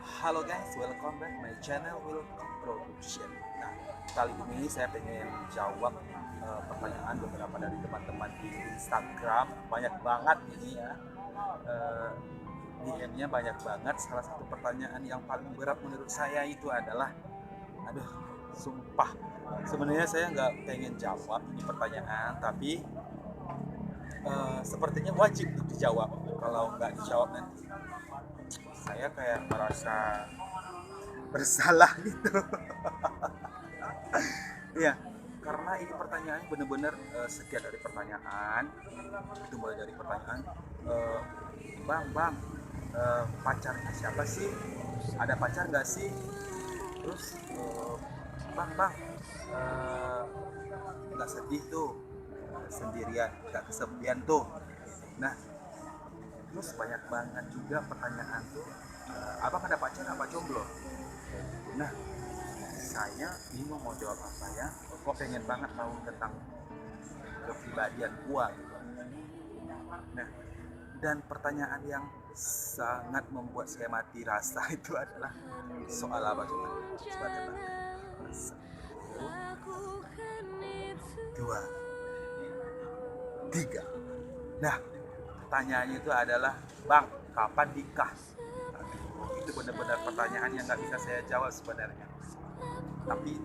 Halo guys, welcome back my channel Welcome Production. Nah, kali ini saya pengen jawab pertanyaan beberapa dari teman-teman di Instagram. Banyak banget ini ya, uh, DM-nya banyak banget. Salah satu pertanyaan yang paling berat menurut saya itu adalah, aduh, sumpah. Sebenarnya saya nggak pengen jawab ini pertanyaan, tapi sepertinya wajib untuk dijawab. Kalau nggak dijawab nanti saya kayak merasa bersalah gitu. Iya, karena ini pertanyaannya bener-bener sekian dari pertanyaan. Itu mulai dari pertanyaan, eh, bang, pacarnya siapa sih? Ada pacar nggak sih? Terus, bang, eh, nggak sedih tuh sendirian, nggak kesepian tuh. Nah, terus banyak banget juga pertanyaan tuh, abang ada pacar apa jomblo? Nah, saya bingung mau jawab apa ya. Kok pengen banget tahu tentang kepribadian gua gitu. Nah, dan pertanyaan yang sangat membuat saya mati rasa itu adalah soal apa coba? Coba tebak. Satu, dua, tiga. Nah, pertanyaannya itu adalah, bang, kapan nikah? Itu benar-benar pertanyaan yang nggak bisa saya jawab sebenarnya. Tapi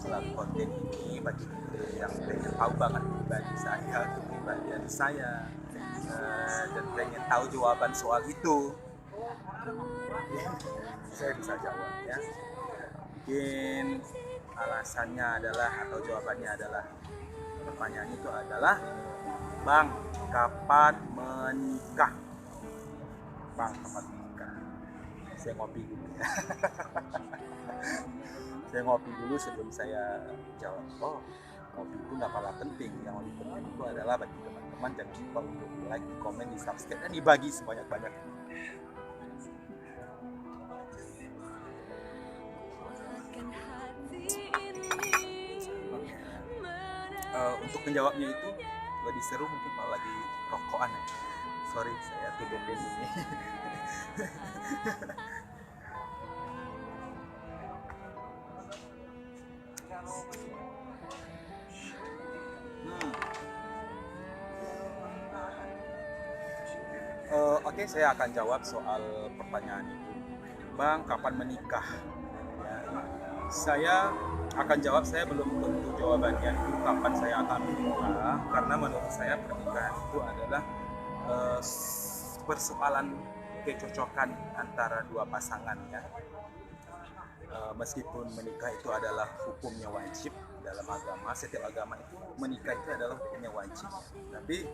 melalui konten ini bagi yang pengen tahu banget pribadi saya, kepribadian saya, dan pengen tahu jawaban soal itu, saya bisa jawab ya. Mungkin alasannya adalah atau jawabannya adalah, pertanyaan itu adalah, bang, kapan menikah? Bang, kapan menikah? Saya ngopi dulu ya. Saya ngopi dulu sebelum saya jawab. Oh, ngopi itu nggak kalah penting. Yang lebih penting itu adalah bagi teman-teman, jangan lupa untuk like, komen, di subscribe, dan dibagi sebanyak-banyak. Untuk menjawabnya itu lebih seru mungkin kalau lagi rokokan ya. Sorry, saya tutupin ini. Oke, saya akan jawab soal pertanyaan itu. Bang, kapan menikah? Ya, saya akan jawab, saya belum tentu jawabannya itu kapan saya akan menikah, karena menurut saya pernikahan itu adalah uh, persoalan kecocokan antara dua pasangan ya. Meskipun menikah itu adalah hukumnya wajib dalam agama, setiap agama itu menikah itu adalah hukumnya wajib. Tapi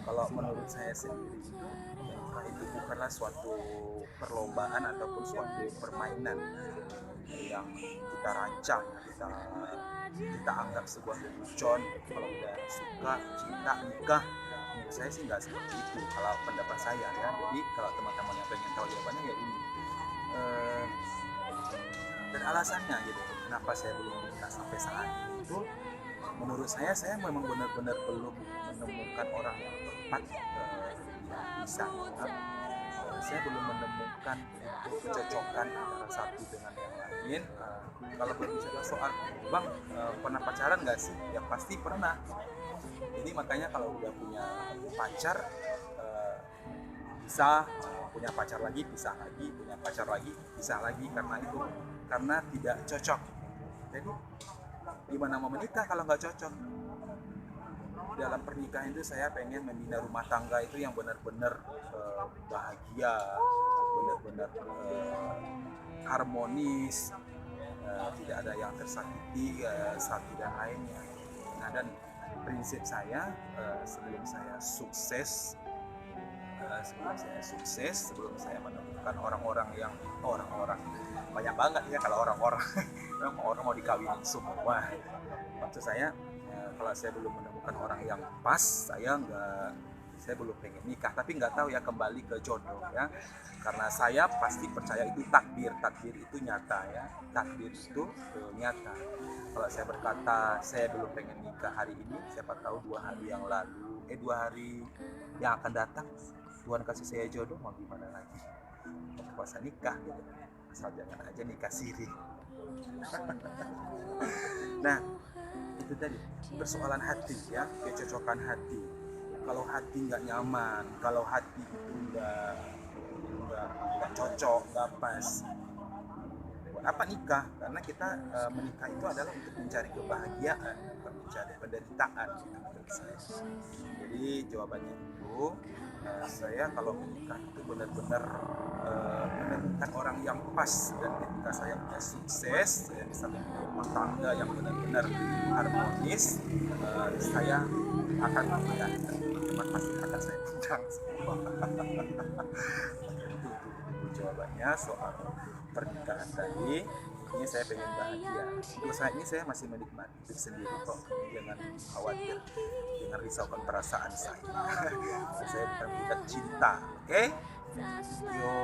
kalau menurut saya sendiri itu, menikah itu bukanlah suatu perlombaan ataupun suatu permainan yang kita rancang, kita anggap sebuah lelucon. Kalau udah suka, cinta, nikah. Menurut saya sih nggak seperti itu kalau pendapat saya ya. Jadi kalau teman-teman yang pengen tahu jawabannya ya ini, dan alasannya gitu, kenapa saya belum menikah sampai saat ini itu, menurut saya memang benar-benar belum menemukan orang yang tepat, yang bisa saya belum menemukan untuk kecocokan antara satu dengan yang lain. Kalau berbicara soal, bang, pernah pacaran nggak sih? Ya pasti pernah. Jadi makanya kalau udah punya pacar, bisa, punya pacar lagi, pisah lagi, punya pacar lagi, pisah lagi, karena itu, karena tidak cocok. Jadi gimana mau menikah kalau nggak cocok? Dalam pernikahan itu saya pengen membina rumah tangga itu yang benar-benar bahagia, benar-benar harmonis, tidak ada yang tersakiti satu dan lainnya. Nah, dan prinsip saya, sebelum saya sukses, sebelum saya menemukan orang-orang yang, orang-orang banyak banget ya, kalau orang-orang orang mau dikawinin semua. Maksud saya, kalau saya belum menemukan orang yang pas, saya belum pengen nikah. Tapi nggak tahu ya, kembali ke jodoh ya, karena saya pasti percaya itu takdir itu nyata ya, takdir itu nyata. Kalau saya berkata saya belum pengen nikah hari ini, siapa tahu 2 hari yang akan datang Tuhan kasih saya jodoh, mau gimana lagi. puasa nikah gitu. Asal jangan aja nikah siri. Nah, itu tadi persoalan hati ya, kecocokan hati. Kalau hati nggak nyaman, kalau hati itu nggak cocok, nggak pas, buat apa nikah? Karena kita menikah itu adalah untuk mencari kebahagiaan, bukan mencari penderitaan gitu menurut saya. Jadi jawabannya itu saya kalau menikah itu benar-benar menemukan orang yang pas, dan ketika saya punya sukses, saya bisa mempunyai rumah tangga yang benar-benar harmonis, saya akan ya, teman-teman pasti akan saya undang semua. Itu jawabannya soal pernikahan tadi. Ini saya pengen bahagia. Untuk saat ini saya masih menikmati hidup sendiri kok, jangan khawatir, jangan risaukan perasaan saya. Saya bukan budak cinta, oke? Yo.